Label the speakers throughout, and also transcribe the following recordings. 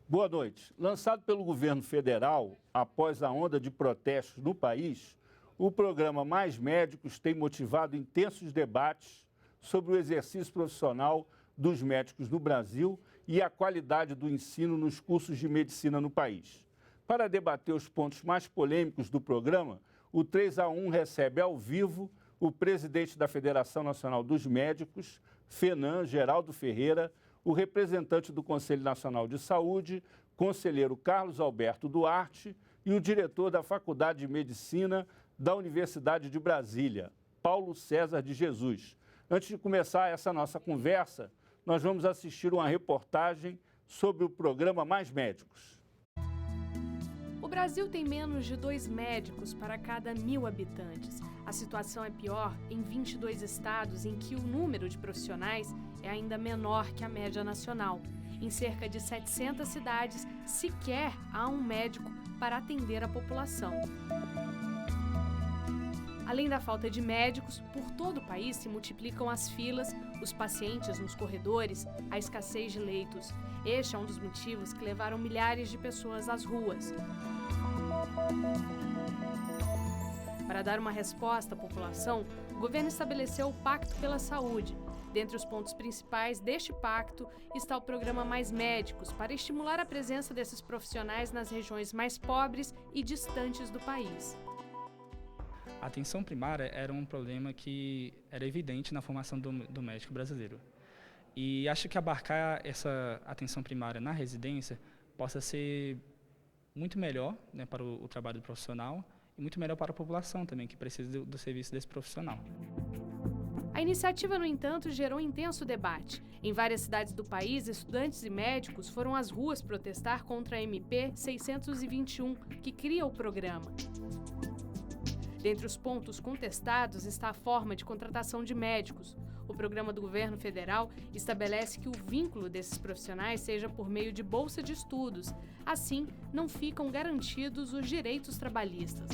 Speaker 1: Boa noite. Lançado pelo governo federal, após a onda de protestos no país, o programa Mais Médicos tem motivado intensos debates sobre o exercício profissional dos médicos no Brasil e a qualidade do ensino nos cursos de medicina no país. Para debater os pontos mais polêmicos do programa, o 3 a 1 recebe ao vivo o presidente da Federação Nacional dos Médicos, FENAM, Geraldo Ferreira, o representante do Conselho Nacional de Saúde, conselheiro Carlos Alberto Duarte, e o diretor da Faculdade de Medicina da Universidade de Brasília, Paulo César de Jesus. Antes de começar essa nossa conversa, nós vamos assistir uma reportagem sobre o programa Mais Médicos.
Speaker 2: O Brasil tem menos de 2 médicos para cada 1.000 habitantes. A situação é pior em 22 estados em que o número de profissionais é ainda menor que a média nacional. Em cerca de 700 cidades, sequer há um médico para atender a população. Além da falta de médicos, por todo o país se multiplicam as filas, os pacientes nos corredores, a escassez de leitos. Este é um dos motivos que levaram milhares de pessoas às ruas. Para dar uma resposta à população, o governo estabeleceu o Pacto pela Saúde. Dentre os pontos principais deste pacto está o programa Mais Médicos, para estimular a presença desses profissionais nas regiões mais pobres e distantes do país.
Speaker 3: A atenção primária era um problema que era evidente na formação do médico brasileiro. E acho que abarcar essa atenção primária na residência possa ser muito melhor, né, para o trabalho do profissional e muito melhor para a população também, que precisa do serviço desse profissional.
Speaker 2: A iniciativa, no entanto, gerou intenso debate. Em várias cidades do país, estudantes e médicos foram às ruas protestar contra a MP 621, que cria o programa. Dentre os pontos contestados está a forma de contratação de médicos. O programa do governo federal estabelece que o vínculo desses profissionais seja por meio de bolsa de estudos. Assim, não ficam garantidos os direitos trabalhistas.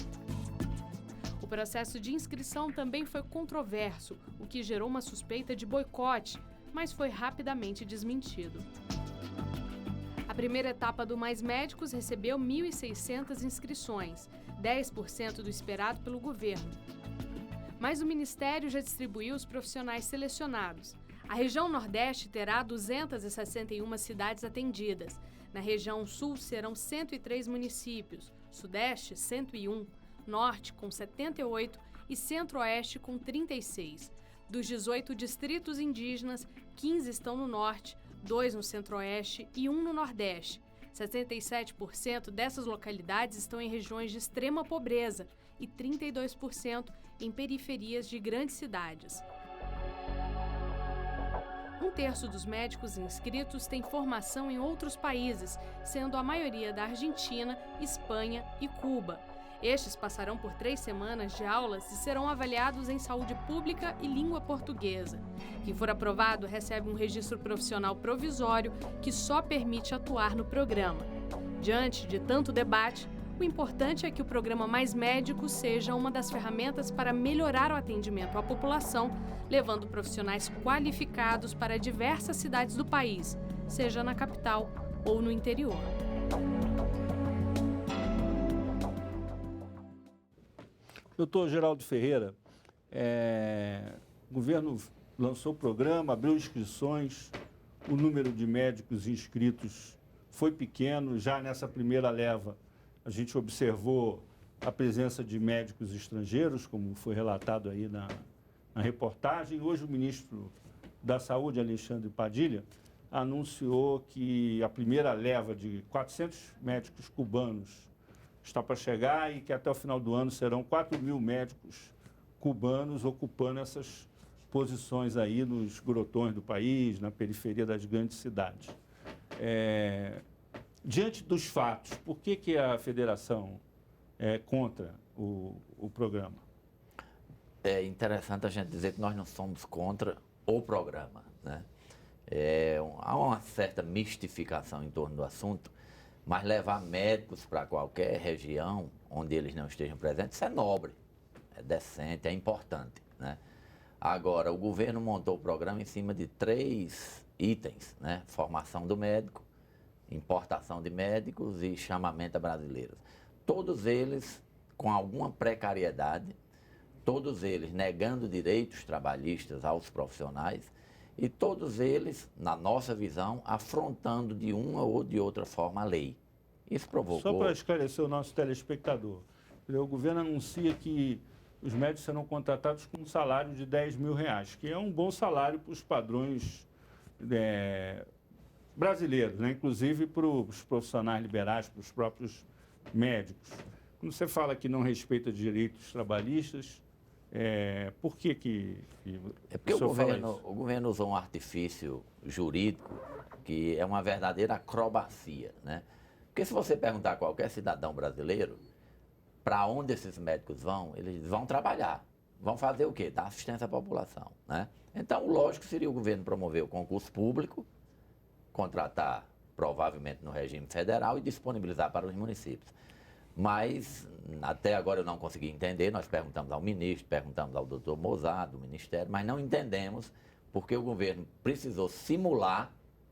Speaker 2: O processo de inscrição também foi controverso, o que gerou uma suspeita de boicote, mas foi rapidamente desmentido. A primeira etapa do Mais Médicos recebeu 1.600 inscrições, 10% do esperado pelo governo. Mas o Ministério já distribuiu os profissionais selecionados. A região Nordeste terá 261 cidades atendidas. Na região Sul serão 103 municípios, Sudeste 101, Norte com 78 e Centro-Oeste com 36. Dos 18 distritos indígenas, 15 estão no Norte, 2 no Centro-Oeste e 1 no Nordeste. 77% dessas localidades estão em regiões de extrema pobreza e 32% em periferias de grandes cidades. 1/3 dos médicos inscritos tem formação em outros países, sendo a maioria da Argentina, Espanha e Cuba. Estes passarão por 3 semanas de aulas e serão avaliados em saúde pública e língua portuguesa. Quem for aprovado recebe um registro profissional provisório que só permite atuar no programa. Diante de tanto debate, o importante é que o programa Mais Médicos seja uma das ferramentas para melhorar o atendimento à população, levando profissionais qualificados para diversas cidades do país, seja na capital ou no interior.
Speaker 1: Doutor Geraldo Ferreira, o governo lançou o programa, abriu inscrições, o número de médicos inscritos foi pequeno. Já nessa primeira leva, a gente observou a presença de médicos estrangeiros, como foi relatado aí na reportagem. Hoje o ministro da Saúde, Alexandre Padilha, anunciou que a primeira leva de 400 médicos cubanos está para chegar e que até o final do ano serão 4.000 médicos cubanos ocupando essas posições aí nos grotões do país, na periferia das grandes cidades. Diante dos fatos, por que a federação é contra o programa?
Speaker 4: É interessante a gente dizer que nós não somos contra o programa, né? Há uma certa mistificação em torno do assunto, mas levar médicos para qualquer região onde eles não estejam presentes, isso é nobre, é decente, é importante, né? Agora, o governo montou o programa em cima de 3 itens, né? Formação do médico, importação de médicos e chamamento a brasileiros. Todos eles com alguma precariedade, todos eles negando direitos trabalhistas aos profissionais e todos eles, na nossa visão, afrontando de uma ou de outra forma a lei. Isso provocou...
Speaker 1: Só para esclarecer o nosso telespectador, o governo anuncia que os médicos serão contratados com um salário de R$10 mil, que é um bom salário para os padrões brasileiros, né? Inclusive para os profissionais liberais, para os próprios médicos. Quando você fala que não respeita direitos trabalhistas, por que
Speaker 4: É porque
Speaker 1: senhor fala isso?
Speaker 4: o governo usou um artifício jurídico que é uma verdadeira acrobacia, né? Porque se você perguntar a qualquer cidadão brasileiro para onde esses médicos vão, eles vão trabalhar. Vão fazer o quê? Dar assistência à população, né? Então, lógico seria o governo promover o concurso público, contratar provavelmente no regime federal e disponibilizar para os municípios. Mas até agora eu não consegui entender, nós perguntamos ao ministro, perguntamos ao doutor Mozart, do Ministério, mas não entendemos porque o governo precisou simular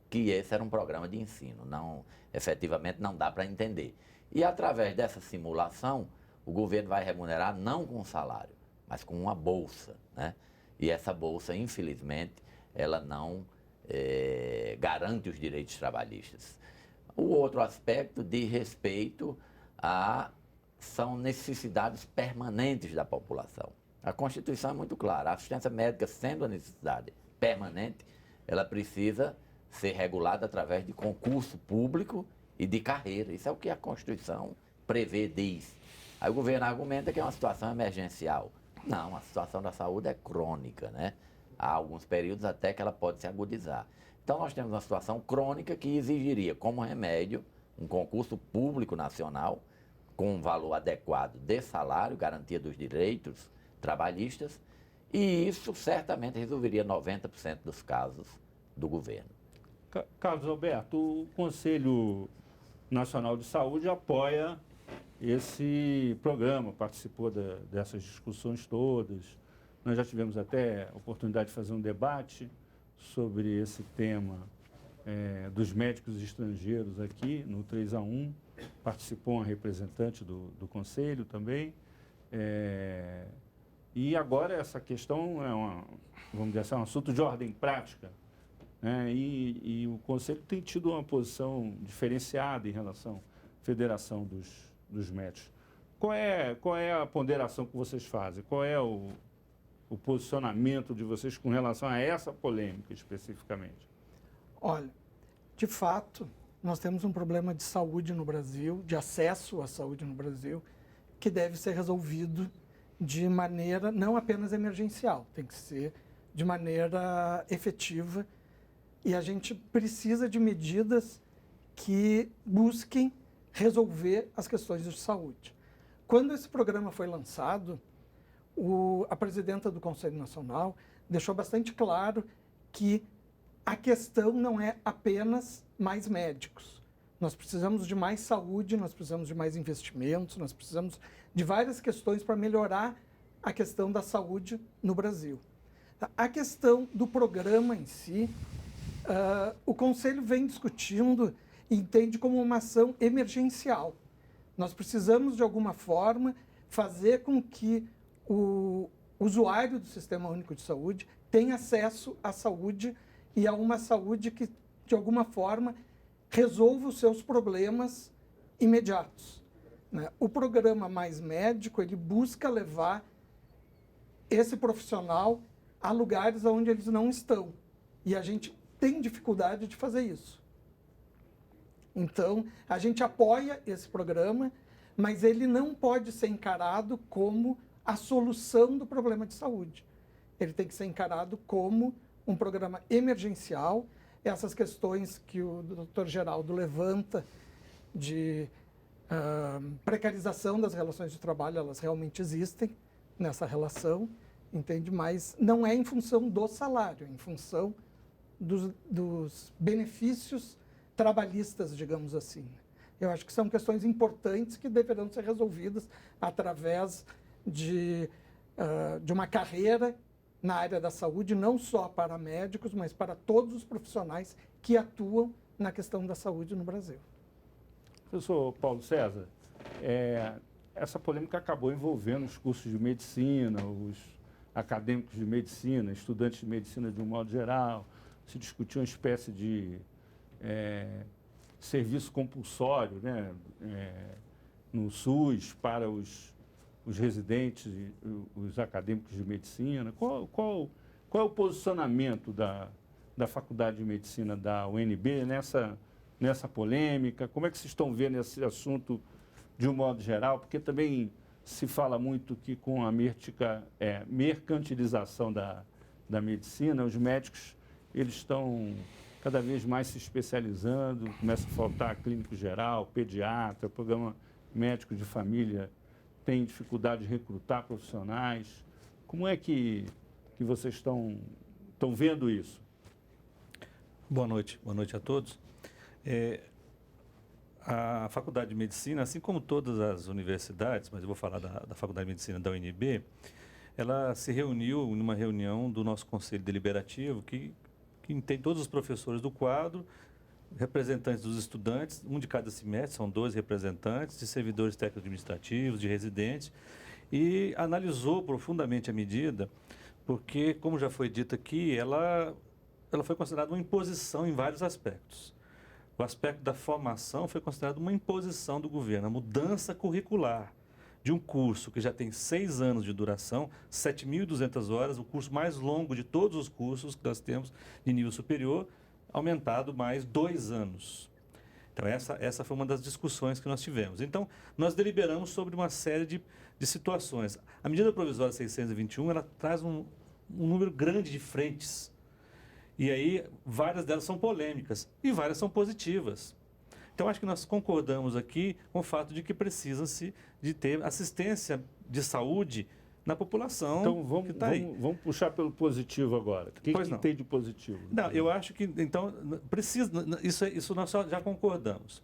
Speaker 4: que esse era um programa de ensino. Não, efetivamente não dá para entender. E através dessa simulação, o governo vai remunerar não com salário, mas com uma bolsa, né? E essa bolsa, infelizmente, ela não garante os direitos trabalhistas. O outro aspecto diz respeito são necessidades permanentes da população. A Constituição é muito clara, a assistência médica sendo a necessidade permanente, ela precisa ser regulada através de concurso público e de carreira. Isso é o que a Constituição prevê, diz. Aí o governo argumenta que é uma situação emergencial. Não, a situação da saúde é crônica, né? Há alguns períodos até que ela pode se agudizar. Então nós temos uma situação crônica que exigiria como remédio um concurso público nacional com um valor adequado de salário, garantia dos direitos trabalhistas, e isso certamente resolveria 90% dos casos do governo.
Speaker 1: Carlos Alberto, o Conselho Nacional de Saúde apoia esse programa, participou dessas discussões todas. Nós já tivemos até a oportunidade de fazer um debate sobre esse tema dos médicos estrangeiros aqui no 3-1. Participou uma representante do Conselho também. E agora essa questão vamos dizer assim, um assunto de ordem prática, né? E o Conselho tem tido uma posição diferenciada em relação à Federação dos Médicos. Qual é a ponderação que vocês fazem? Qual é o posicionamento de vocês com relação a essa polêmica especificamente?
Speaker 5: Olha, de fato, nós temos um problema de saúde no Brasil, de acesso à saúde no Brasil, que deve ser resolvido de maneira não apenas emergencial, tem que ser de maneira efetiva, e a gente precisa de medidas que busquem resolver as questões de saúde. Quando esse programa foi lançado, a presidenta do Conselho Nacional deixou bastante claro que a questão não é apenas mais médicos. Nós precisamos de mais saúde, nós precisamos de mais investimentos, nós precisamos de várias questões para melhorar a questão da saúde no Brasil. A questão do programa em si, o Conselho vem discutindo e entende como uma ação emergencial. Nós precisamos, de alguma forma, fazer com que o usuário do Sistema Único de Saúde tenha acesso à saúde e a uma saúde que, de alguma forma, resolva os seus problemas imediatos, né? O programa Mais Médico, ele busca levar esse profissional a lugares onde eles não estão. E a gente tem dificuldade de fazer isso. Então, a gente apoia esse programa, mas ele não pode ser encarado como a solução do problema de saúde. Ele tem que ser encarado como um programa emergencial. Essas questões que o Dr. Geraldo levanta de precarização das relações de trabalho, elas realmente existem nessa relação, entende? Mas não é em função do salário, é em função dos benefícios trabalhistas, digamos assim. Eu acho que são questões importantes que deverão ser resolvidas através de uma carreira na área da saúde, não só para médicos, mas para todos os profissionais que atuam na questão da saúde no Brasil.
Speaker 1: Professor Paulo César, essa polêmica acabou envolvendo os cursos de medicina, os acadêmicos de medicina, estudantes de medicina de um modo geral. Se discutiu uma espécie de serviço compulsório, né, no SUS para os residentes e os acadêmicos de medicina. Qual é o posicionamento da Faculdade de Medicina da UNB nessa polêmica? Como é que vocês estão vendo esse assunto de um modo geral? Porque também se fala muito que com a mercantilização da medicina, os médicos eles estão cada vez mais se especializando, começa a faltar clínico geral, pediatra, programa médico de família tem dificuldade de recrutar profissionais. Como é que vocês estão vendo isso?
Speaker 6: Boa noite a todos. A Faculdade de Medicina, assim como todas as universidades, mas eu vou falar da Faculdade de Medicina da UNB, ela se reuniu numa reunião do nosso Conselho Deliberativo, que tem todos os professores do quadro, representantes dos estudantes, um de cada semestre, são 12 representantes, de servidores técnico-administrativos, de residentes, e analisou profundamente a medida, porque, como já foi dito aqui, ela foi considerada uma imposição em vários aspectos. O aspecto da formação foi considerado uma imposição do governo, a mudança curricular de um curso que já tem 6 anos de duração, 7.200 horas, o curso mais longo de todos os cursos que nós temos de nível superior, aumentado mais 2 anos. Então, essa foi uma das discussões que nós tivemos. Então, nós deliberamos sobre uma série de situações. A medida provisória 621, ela traz um número grande de frentes. E aí, várias delas são polêmicas e várias são positivas. Então, acho que nós concordamos aqui com o fato de que precisa-se de ter assistência de saúde na população.
Speaker 1: Então, vamos puxar pelo positivo agora. O que tem de positivo?
Speaker 6: Não, eu acho que, então, precisa, isso nós já concordamos.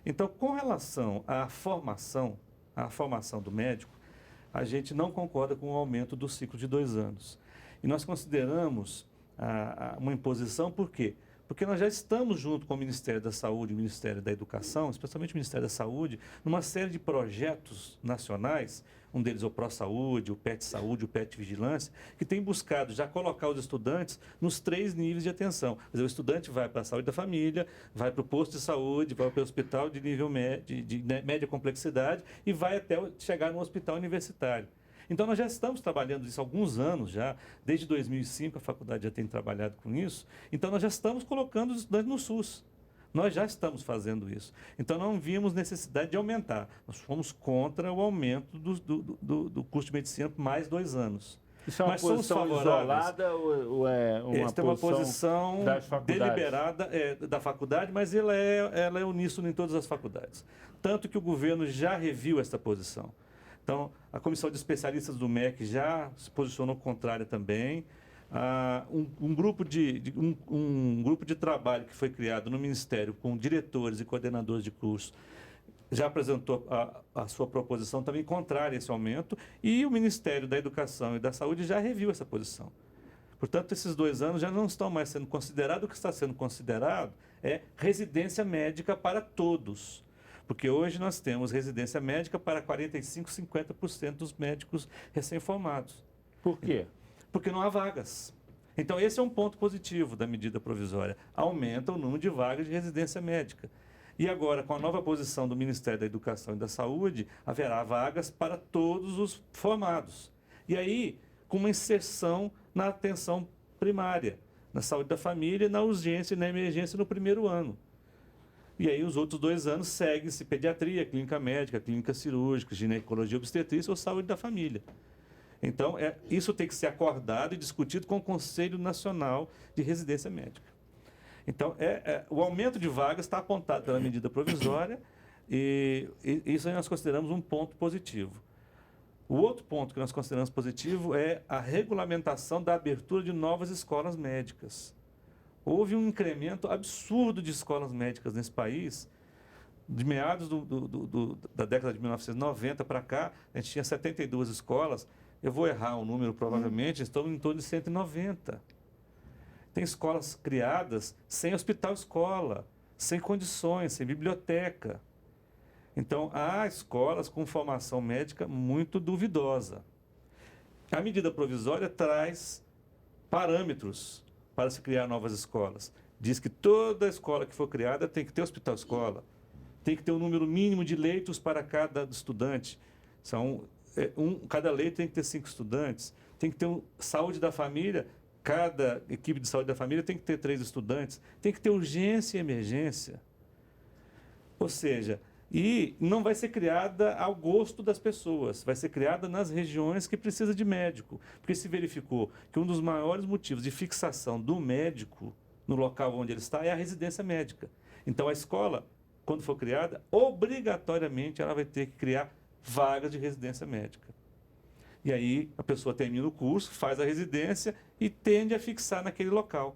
Speaker 6: Então, com relação à formação do médico, a gente não concorda com o aumento do ciclo de 2 anos. E nós consideramos uma imposição, por quê? Porque nós já estamos junto com o Ministério da Saúde e o Ministério da Educação, especialmente o Ministério da Saúde, numa série de projetos nacionais, um deles é o ProSaúde, o PET Saúde, o PET Vigilância, que tem buscado já colocar os estudantes nos 3 níveis de atenção. Quer dizer, o estudante vai para a saúde da família, vai para o posto de saúde, vai para o hospital de nível de média complexidade e vai até chegar no hospital universitário. Então, nós já estamos trabalhando isso há alguns anos já, desde 2005 a faculdade já tem trabalhado com isso, então nós já estamos colocando os estudantes no SUS. Nós já estamos fazendo isso. Então, não vimos necessidade de aumentar. Nós fomos contra o aumento do curso de medicina por mais 2 anos.
Speaker 1: Isso é uma posição isolada ou é uma posição
Speaker 6: deliberada da faculdade, mas ela é uníssona em todas as faculdades. Tanto que o governo já reviu essa posição. Então, a comissão de especialistas do MEC já se posicionou contrária também. Um grupo de trabalho que foi criado no Ministério com diretores e coordenadores de curso já apresentou a sua proposição também contrária a esse aumento, e o Ministério da Educação e da Saúde já reviu essa posição. Portanto, esses 2 anos já não estão mais sendo considerados. O que está sendo considerado é residência médica para todos. Porque hoje nós temos residência médica para 45%, 50% dos médicos recém-formados.
Speaker 1: Por quê?
Speaker 6: Porque não há vagas. Então, esse é um ponto positivo da medida provisória. Aumenta o número de vagas de residência médica. E agora, com a nova posição do Ministério da Educação e da Saúde, haverá vagas para todos os formados. E aí, com uma inserção na atenção primária, na saúde da família, na urgência e na emergência no primeiro ano. E aí, os outros 2 anos segue-se pediatria, clínica médica, clínica cirúrgica, ginecologia obstetrícia ou saúde da família. Então, isso tem que ser acordado e discutido com o Conselho Nacional de Residência Médica. Então, o aumento de vagas está apontado pela medida provisória e isso nós consideramos um ponto positivo. O outro ponto que nós consideramos positivo é a regulamentação da abertura de novas escolas médicas. Houve um incremento absurdo de escolas médicas nesse país. De meados da década de 1990 para cá, a gente tinha 72 escolas. eu vou errar o número, provavelmente, estão em torno de 190. Tem escolas criadas sem hospital-escola, sem condições, sem biblioteca. Então, há escolas com formação médica muito duvidosa. A medida provisória traz parâmetros para se criar novas escolas. Diz que toda escola que for criada tem que ter hospital-escola, tem que ter um número mínimo de leitos para cada estudante. Cada leito tem que ter 5 estudantes, tem que ter saúde da família, cada equipe de saúde da família tem que ter 3 estudantes, tem que ter urgência e emergência. Ou seja, e não vai ser criada ao gosto das pessoas, vai ser criada nas regiões que precisa de médico. Porque se verificou que um dos maiores motivos de fixação do médico no local onde ele está é a residência médica. Então, a escola, quando for criada, obrigatoriamente ela vai ter que criar vagas de residência médica. E aí a pessoa termina o curso, faz a residência e tende a fixar naquele local.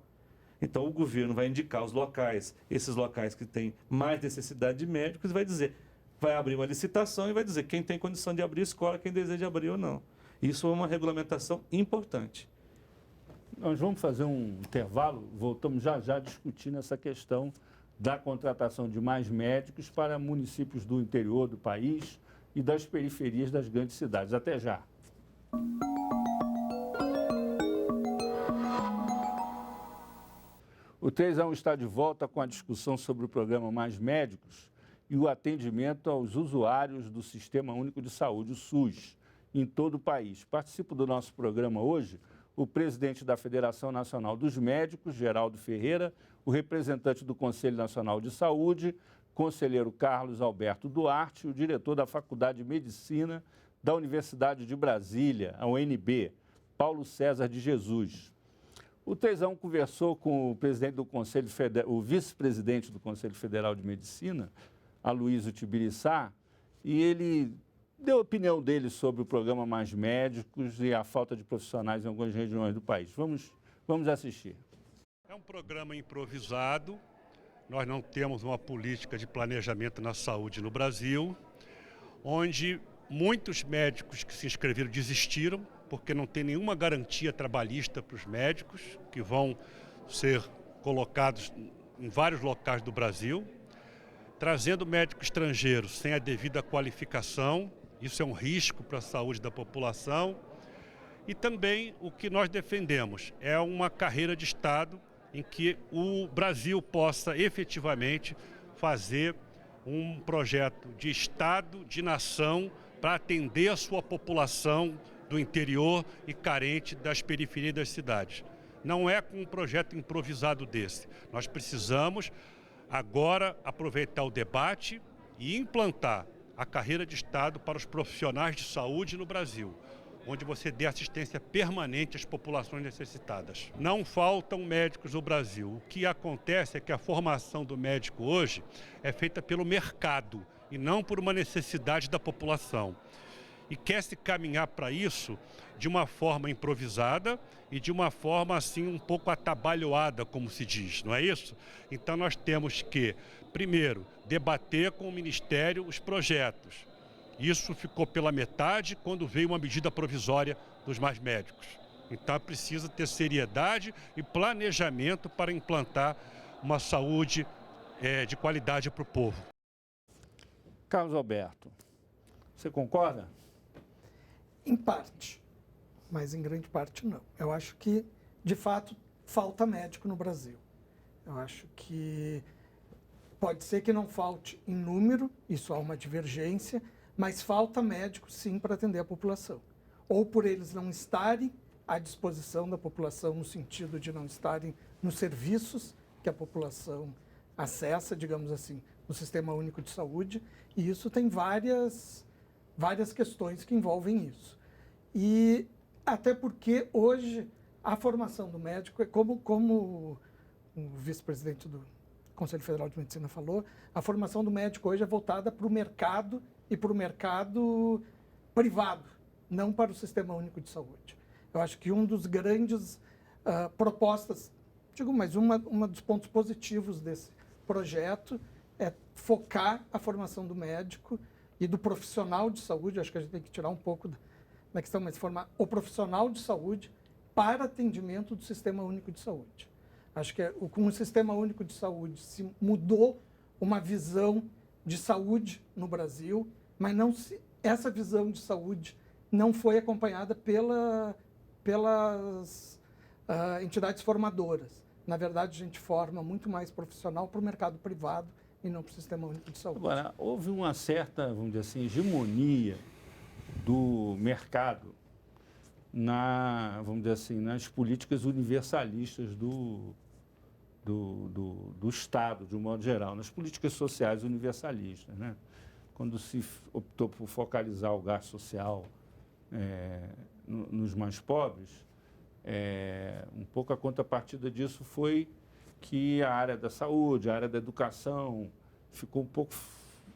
Speaker 6: Então o governo vai indicar os locais, esses locais que têm mais necessidade de médicos, vai abrir uma licitação e vai dizer quem tem condição de abrir escola, quem deseja abrir ou não. Isso é uma regulamentação importante.
Speaker 1: Nós vamos fazer um intervalo, voltamos já discutindo essa questão da contratação de mais médicos para municípios do interior do país e das periferias das grandes cidades. Até já. O 3 está de volta com a discussão sobre o programa Mais Médicos e o atendimento aos usuários do Sistema Único de Saúde, o SUS, em todo o país. Participa do nosso programa hoje o presidente da Federação Nacional dos Médicos, Geraldo Ferreira, o representante do Conselho Nacional de Saúde, conselheiro Carlos Alberto Duarte, e o diretor da Faculdade de Medicina da Universidade de Brasília, a UNB, Paulo César de Jesus. O 3 conversou com o presidente do Conselho Federal, o vice-presidente do Conselho Federal de Medicina, Aloysio Tibiriçá, e ele deu a opinião dele sobre o programa Mais Médicos e a falta de profissionais em algumas regiões do país. Vamos assistir.
Speaker 7: É um programa improvisado, nós não temos uma política de planejamento na saúde no Brasil, onde muitos médicos que se inscreveram desistiram, porque não tem nenhuma garantia trabalhista para os médicos, que vão ser colocados em vários locais do Brasil, trazendo médico estrangeiro sem a devida qualificação. Isso é um risco para a saúde da população. E também o que nós defendemos é uma carreira de Estado em que o Brasil possa efetivamente fazer um projeto de Estado, de nação, para atender a sua população do interior e carente das periferias das cidades. Não é com um projeto improvisado desse. Nós precisamos agora aproveitar o debate e implantar a carreira de Estado para os profissionais de saúde no Brasil, onde você dê assistência permanente às populações necessitadas. Não faltam médicos no Brasil. O que acontece é que a formação do médico hoje é feita pelo mercado e não por uma necessidade da população. E quer se caminhar para isso de uma forma improvisada e de uma forma assim um pouco atabalhoada, como se diz, não é isso? Então nós temos que, primeiro, debater com o Ministério os projetos. Isso ficou pela metade quando veio uma medida provisória dos Mais Médicos. Então precisa ter seriedade e planejamento para implantar uma saúde de qualidade para o povo.
Speaker 1: Carlos Alberto, você concorda?
Speaker 5: Em parte, mas em grande parte não. Eu acho que, de fato, falta médico no Brasil. Eu acho que pode ser que não falte em número, isso há uma divergência, mas falta médico sim para atender a população. Ou por eles não estarem à disposição da população, no sentido de não estarem nos serviços que a população acessa, digamos assim, no Sistema Único de Saúde, e isso tem várias questões que envolvem isso. E até porque hoje a formação do médico é como o vice-presidente do Conselho Federal de Medicina falou, a formação do médico hoje é voltada para o mercado e para o mercado privado, não para o Sistema Único de Saúde. Eu acho que um dos grandes propostas, mas uma dos pontos positivos desse projeto é focar a formação do médico e do profissional de saúde. Acho que a gente tem que tirar um pouco na questão, mas formar o profissional de saúde para atendimento do Sistema Único de Saúde. Acho que com o Sistema Único de Saúde se mudou uma visão de saúde no Brasil, mas essa visão de saúde não foi acompanhada pelas entidades formadoras. Na verdade, a gente forma muito mais profissional para o mercado privado e não para o Sistema Único de Saúde.
Speaker 1: Agora, houve uma certa, vamos dizer assim, hegemonia do mercado vamos dizer assim, nas políticas universalistas do Estado, de um modo geral, nas políticas sociais universalistas, né? Quando se optou por focalizar o gasto social nos mais pobres, um pouco a contrapartida disso foi que a área da saúde, a área da educação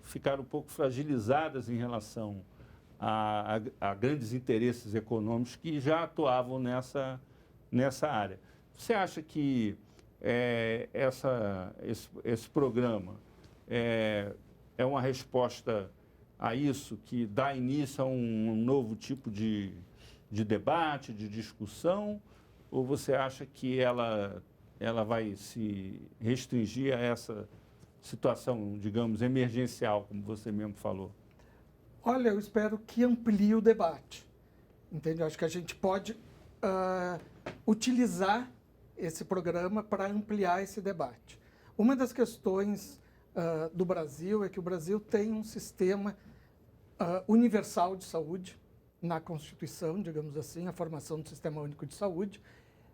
Speaker 1: ficaram um pouco fragilizadas em relação a grandes interesses econômicos que já atuavam nessa área. Você acha que esse programa é uma resposta a isso, que dá início a um novo tipo de debate, de discussão, ou você acha que ela vai se restringir a essa situação, digamos, emergencial, como você mesmo falou?
Speaker 5: Olha, eu espero que amplie o debate, entende? Acho que a gente pode utilizar esse programa para ampliar esse debate. Uma das questões do Brasil é que o Brasil tem um sistema universal de saúde na Constituição, digamos assim, a formação do Sistema Único de Saúde,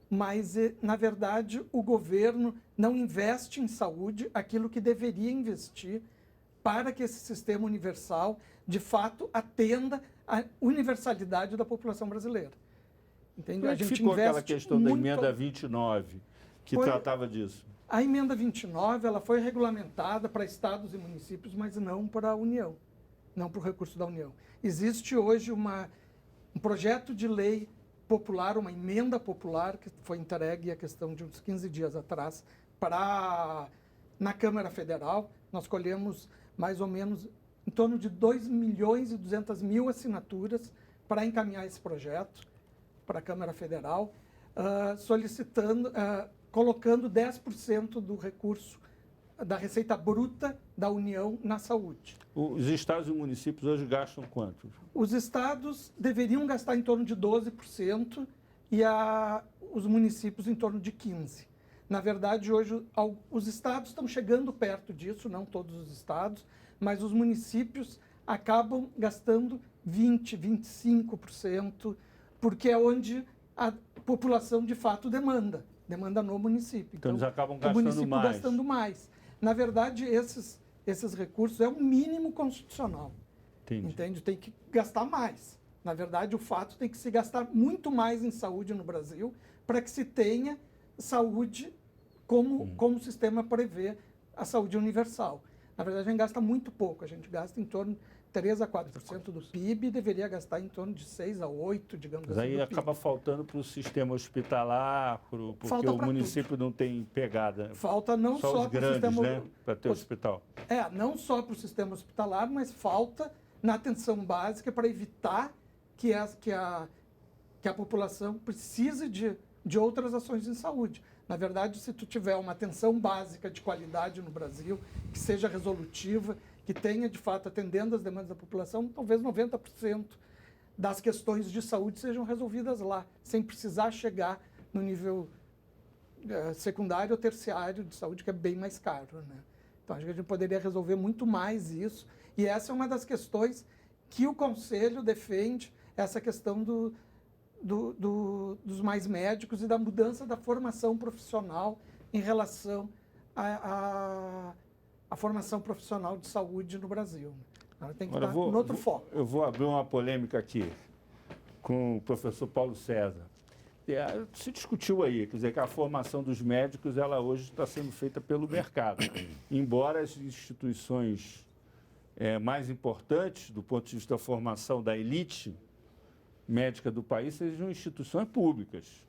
Speaker 5: mas, na verdade, o governo não investe em saúde aquilo que deveria investir para que esse sistema universal, de fato, atenda à universalidade da população brasileira. Entende?
Speaker 1: Como é que ficou aquela questão da emenda 29, que tratava disso?
Speaker 5: A emenda 29 ela foi regulamentada para estados e municípios, mas não para a União, não para o recurso da União. Existe hoje um projeto de lei popular, uma emenda popular, que foi entregue a questão de uns 15 dias atrás na Câmara Federal. Nós colhemos mais ou menos em torno de 2.200.000 assinaturas para encaminhar esse projeto para a Câmara Federal, colocando 10% do recurso da receita bruta da União na saúde.
Speaker 1: Os estados e municípios hoje gastam quanto?
Speaker 5: Os estados deveriam gastar em torno de 12% e os municípios em torno de 15%. Na verdade, hoje os estados estão chegando perto disso, não todos os estados, mas os municípios acabam gastando 20%, 25%, porque é onde a população de fato demanda no município.
Speaker 1: Então eles acabam
Speaker 5: o
Speaker 1: gastando
Speaker 5: município
Speaker 1: mais.
Speaker 5: Gastando mais. Na verdade, esses recursos é o mínimo constitucional.
Speaker 1: Entendi.
Speaker 5: Entende? Tem que gastar mais. Na verdade, o fato tem que se gastar muito mais em saúde no Brasil para que se tenha saúde como o sistema prevê a saúde universal. Na verdade, a gente gasta muito pouco. A gente gasta em torno de 3 a 4% do PIB, deveria gastar em torno de 6 a 8%, digamos assim.
Speaker 1: Mas aí acaba faltando para o sistema hospitalar, porque o município não tem pegada.
Speaker 5: Falta não só
Speaker 1: os grandes,
Speaker 5: para o sistema,
Speaker 1: né, para ter hospital.
Speaker 5: Não só para o sistema hospitalar, mas falta na atenção básica para evitar que a população precise de outras ações em saúde. Na verdade, se tu tiver uma atenção básica de qualidade no Brasil, que seja resolutiva, que tenha, de fato, atendendo as demandas da população, talvez 90% das questões de saúde sejam resolvidas lá, sem precisar chegar no nível secundário ou terciário de saúde, que é bem mais caro, né? Então, acho que a gente poderia resolver muito mais isso. E essa é uma das questões que o Conselho defende, essa questão dos mais médicos e da mudança da formação profissional em relação à formação profissional de saúde no Brasil. Ela tem que estar em outro foco.
Speaker 1: Eu vou abrir uma polêmica aqui com o professor Paulo César. Se discutiu aí, quer dizer, que a formação dos médicos, ela hoje está sendo feita pelo mercado. Embora as instituições mais importantes, do ponto de vista da formação da elite médica do país, sejam instituições públicas.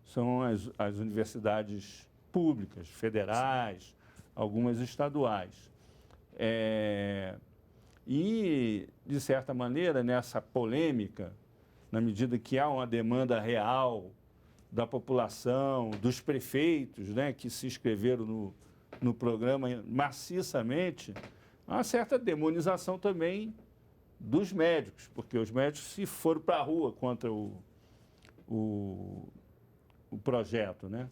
Speaker 1: São as universidades públicas, federais, algumas estaduais. E, de certa maneira, nessa polêmica, na medida que há uma demanda real da população, dos prefeitos, né, que se inscreveram no programa maciçamente, há uma certa demonização também dos médicos, porque os médicos se foram para a rua contra o projeto, né?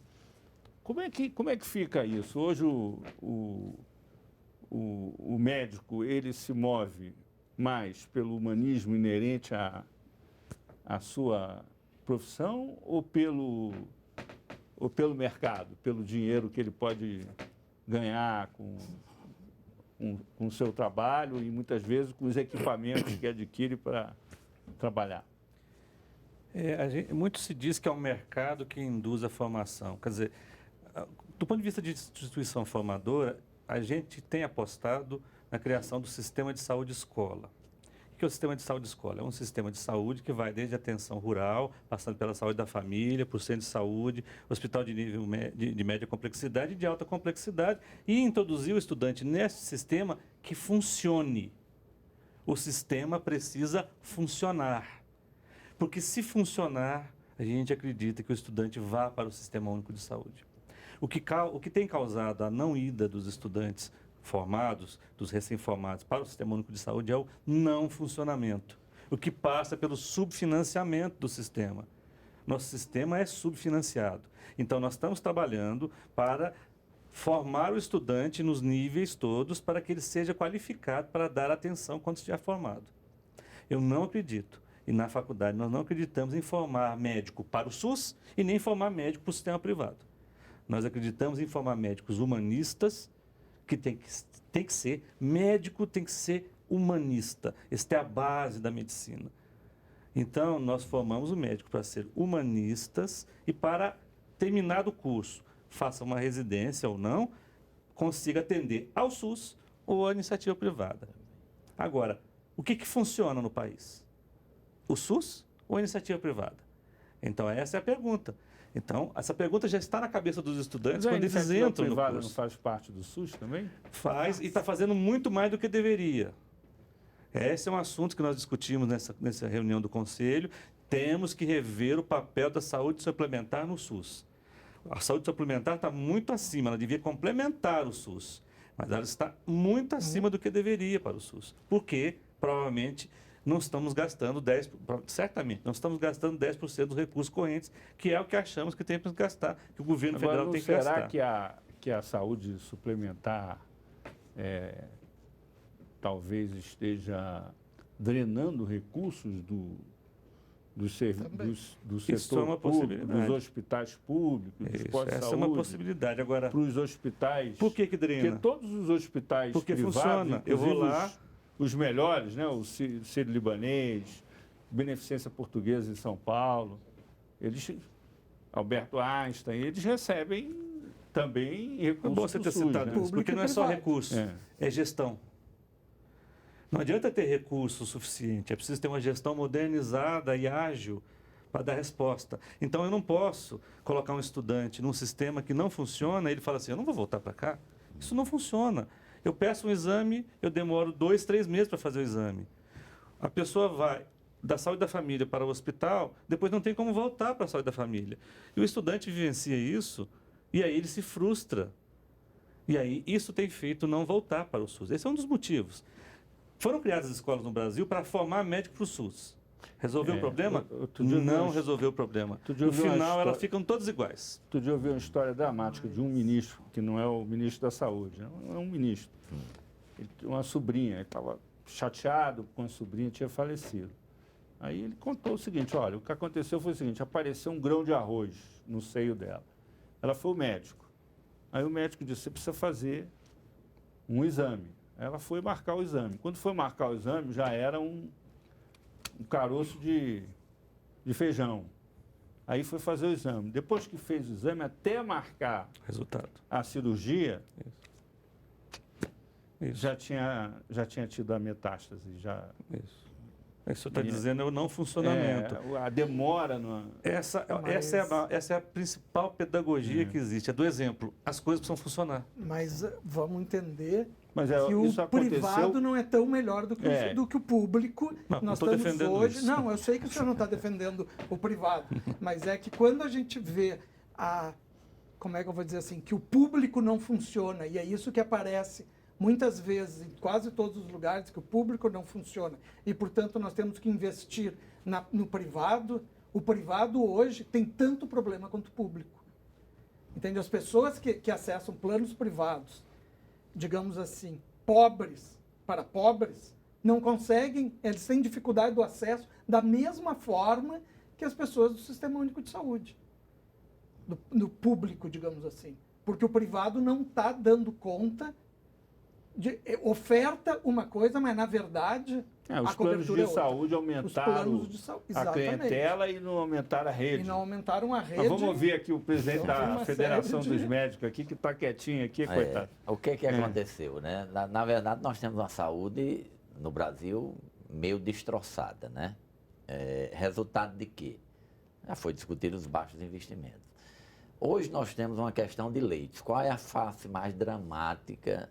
Speaker 1: Como é que fica isso? Hoje o médico, ele se move mais pelo humanismo inerente à sua profissão ou pelo mercado, pelo dinheiro que ele pode ganhar com o seu trabalho e muitas vezes com os equipamentos que adquire para trabalhar?
Speaker 6: Muito se diz que é o mercado que induz a formação. Quer dizer, do ponto de vista de instituição formadora, a gente tem apostado na criação do sistema de saúde escola. O que é o sistema de saúde escola? É um sistema de saúde que vai desde a atenção rural, passando pela saúde da família, por centro de saúde, hospital de nível de média complexidade e de alta complexidade, e introduzir o estudante nesse sistema que funcione. O sistema precisa funcionar. Porque se funcionar, a gente acredita que o estudante vá para o Sistema Único de Saúde. O que tem causado a não ida dos estudantes formados, dos recém-formados, para o Sistema Único de Saúde é o não funcionamento. O que passa pelo subfinanciamento do sistema. Nosso sistema é subfinanciado. Então, nós estamos trabalhando para formar o estudante nos níveis todos para que ele seja qualificado para dar atenção quando estiver formado. Eu não acredito. E na faculdade nós não acreditamos em formar médico para o SUS e nem formar médico para o sistema privado. Nós acreditamos em formar médicos humanistas, que tem que ser, médico tem que ser humanista. Esta é a base da medicina. Então, nós formamos o médico para ser humanistas e para terminar o curso, faça uma residência ou não, consiga atender ao SUS ou à iniciativa privada. Agora, o que funciona no país? O SUS ou a iniciativa privada? Então, essa é a pergunta. Então, essa pergunta já está na cabeça dos estudantes quando eles entram no curso.
Speaker 1: Não faz parte do SUS também?
Speaker 6: Faz e está fazendo muito mais do que deveria. Esse é um assunto que nós discutimos nessa reunião do Conselho. Temos que rever o papel da saúde suplementar no SUS. A saúde suplementar está muito acima, ela devia complementar o SUS. Mas ela está muito acima do que deveria para o SUS. Porque, provavelmente, não estamos gastando 10% dos recursos correntes, que é o que achamos que temos que gastar, que o governo federal tem que gastar.
Speaker 1: Será que a saúde suplementar talvez esteja drenando recursos do setor público, dos hospitais públicos, dos postos de saúde?
Speaker 6: Essa é uma possibilidade. Agora,
Speaker 1: para os hospitais...
Speaker 6: Por que drena?
Speaker 1: Porque todos os hospitais privados,
Speaker 6: funciona. Eu vou lá...
Speaker 1: Os melhores, né? O Sírio-Libanês, Beneficência Portuguesa em São Paulo, Alberto Einstein, eles recebem também recursos.
Speaker 6: É bom você ter citado isso, porque não é só recurso, é gestão. Não adianta ter recurso suficiente, é preciso ter uma gestão modernizada e ágil para dar resposta. Então, eu não posso colocar um estudante num sistema que não funciona e ele fala assim, eu não vou voltar para cá. Isso não funciona. Eu peço um exame, eu demoro 2, 3 meses para fazer o exame. A pessoa vai da saúde da família para o hospital, depois não tem como voltar para a saúde da família. E o estudante vivencia isso, e aí ele se frustra. E aí isso tem feito não voltar para o SUS. Esse é um dos motivos. Foram criadas escolas no Brasil para formar médico para o SUS. Resolveu o problema? Não resolveu o problema. No final, elas ficam todas iguais.
Speaker 1: Outro dia eu vi uma história dramática de um ministro, que não é o ministro da Saúde, é um ministro. Uma sobrinha, ele estava chateado com a sobrinha, tinha falecido. Aí ele contou o seguinte, olha, o que aconteceu foi o seguinte, apareceu um grão de arroz no seio dela. Ela foi ao médico. Aí o médico disse, você precisa fazer um exame. Ela foi marcar o exame. Quando foi marcar o exame, já era um caroço de feijão. Aí foi fazer o exame. Depois que fez o exame, até marcar a cirurgia, já tinha tido a metástase.
Speaker 6: Isso está dizendo é o não funcionamento.
Speaker 1: A demora.
Speaker 6: Essa é a principal pedagogia que existe, é do exemplo. As coisas precisam funcionar.
Speaker 5: Mas vamos entender
Speaker 1: Mas
Speaker 5: que o
Speaker 1: isso aconteceu...
Speaker 5: privado não é tão melhor do que o público.
Speaker 6: Não,
Speaker 5: Nós
Speaker 6: não tô
Speaker 5: estamos
Speaker 6: defendendo
Speaker 5: hoje.
Speaker 6: isso.
Speaker 5: Não, eu sei que o senhor não está defendendo o privado, mas é que quando a gente vê como é que eu vou dizer assim, que o público não funciona, e é isso que aparece muitas vezes, em quase todos os lugares, que o público não funciona, e portanto nós temos que investir no privado. O privado hoje tem tanto problema quanto o público. Entende? As pessoas que acessam planos privados, digamos assim, pobres para pobres, não conseguem, eles têm dificuldade do acesso da mesma forma que as pessoas do Sistema Único de Saúde, do público, digamos assim. Porque o privado não está dando conta oferta uma coisa, mas na verdade
Speaker 1: os planos de saúde aumentaram a clientela e não aumentaram a rede.
Speaker 5: E não aumentaram a rede.
Speaker 1: Mas vamos ouvir aqui o presidente da Federação dos Médicos aqui, que está quietinho aqui, coitado.
Speaker 4: O que aconteceu, né? Na verdade, nós temos uma saúde no Brasil meio destroçada, né? Resultado de quê? Já foi discutido os baixos investimentos. Hoje nós temos uma questão de leitos. Qual é a face mais dramática?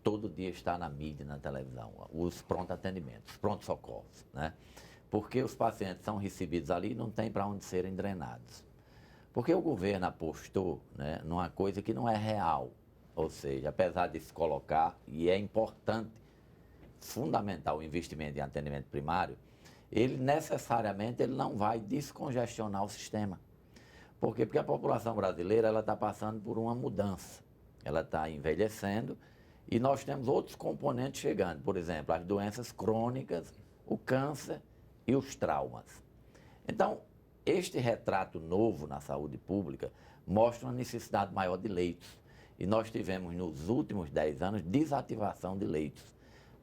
Speaker 4: Todo dia está na mídia, na televisão, os pronto-atendimentos, os pronto-socorros, né? Porque os pacientes são recebidos ali e não tem para onde serem drenados. Porque o governo apostou, né, numa coisa que não é real, ou seja, apesar de se colocar, e é importante, fundamental o investimento em atendimento primário, ele necessariamente não vai descongestionar o sistema. Por quê? Porque a população brasileira está passando por uma mudança, ela está envelhecendo, e nós temos outros componentes chegando, por exemplo, as doenças crônicas, o câncer e os traumas. Então, este retrato novo na saúde pública mostra uma necessidade maior de leitos. E nós tivemos, nos últimos 10 anos, desativação de leitos.